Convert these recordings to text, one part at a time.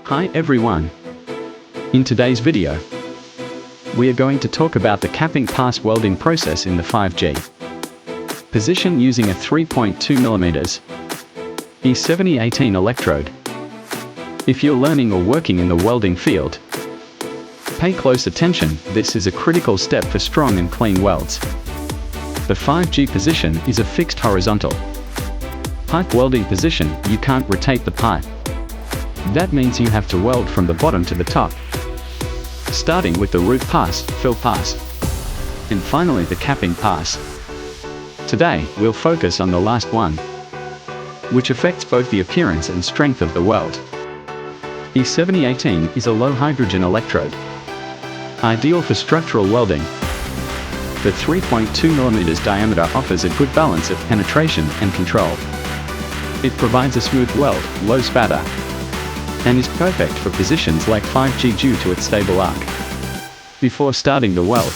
Hi everyone. In today's video, we are going to talk about the capping pass welding process in the 5G position using a 3.2mm E7018 electrode. If you're learning or working in the welding field, pay close attention. This is a critical step for strong and clean welds. The 5G position is a fixed horizontal pipe welding position. You can't rotate the pipe. That means you have to weld from the bottom to the top, starting with the root pass, fill pass, and finally the capping pass. Today, we'll focus on the last one, which affects both the appearance and strength of the weld. E7018 is a low hydrogen electrode, ideal for structural welding. The 3.2mm diameter offers a good balance of penetration and control. It provides a smooth weld, low spatter, and is perfect for positions like 5G due to its stable arc. Before starting the weld,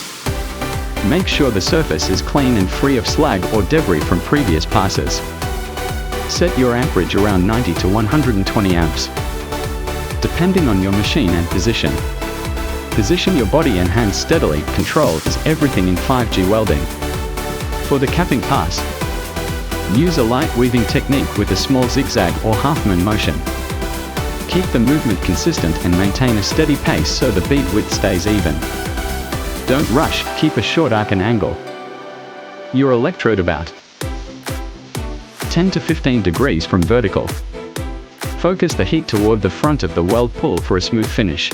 make sure the surface is clean and free of slag or debris from previous passes. Set your amperage around 90 to 120 amps, depending on your machine and position. Position your body and hands steadily. Control is everything in 5G welding. For the capping pass, use a light weaving technique with a small zigzag or half-moon motion. Keep the movement consistent and maintain a steady pace so the bead width stays even. Don't rush, keep a short arc and angle your electrode about 10 to 15 degrees from vertical. Focus the heat toward the front of the weld pool for a smooth finish.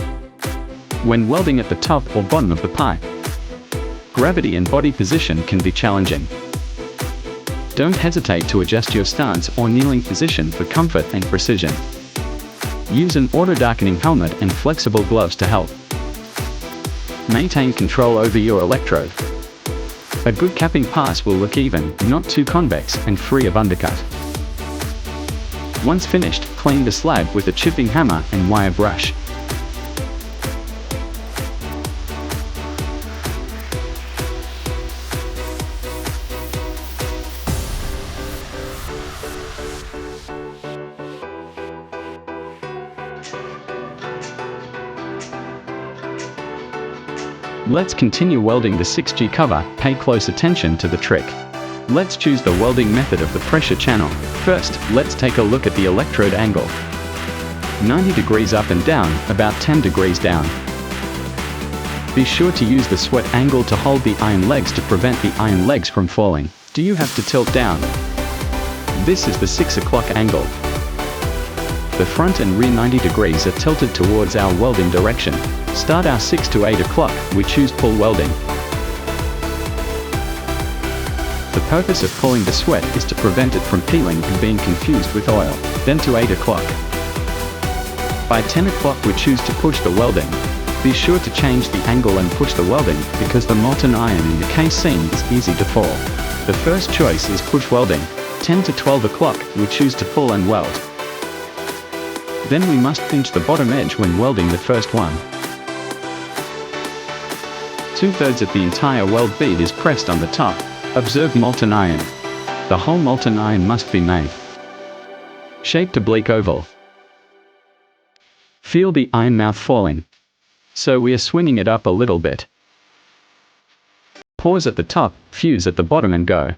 When welding at the top or bottom of the pipe, gravity and body position can be challenging. Don't hesitate to adjust your stance or kneeling position for comfort and precision. Use an auto-darkening helmet and flexible gloves to help maintain control over your electrode. A good capping pass will look even, not too convex, and free of undercut. Once finished, clean the slab with a chipping hammer and wire brush. Let's continue welding the 6G cover. Pay close attention to the trick. Let's choose the welding method of the pressure channel. First, let's take a look at the electrode angle. 90 degrees up and down, about 10 degrees down. Be sure to use the sweat angle to hold the iron legs to prevent the iron legs from falling. Do you have to tilt down? This is the 6 o'clock angle. The front and rear 90 degrees are tilted towards our welding direction. Start our 6 to 8 o'clock, we choose pull welding. The purpose of pulling the sweat is to prevent it from peeling and being confused with oil. Then to 8 o'clock. By 10 o'clock we choose to push the welding. Be sure to change the angle and push the welding, because the molten iron in the case seam is easy to fall. The first choice is push welding. 10 to 12 o'clock, we choose to pull and weld. Then we must pinch the bottom edge when welding the first one. 2/3 of the entire weld bead is pressed on the top. Observe molten iron. The whole molten iron must be made shaped oblique oval. Feel the iron mouth falling, so we are swinging it up a little bit. Pause at the top, fuse at the bottom and go.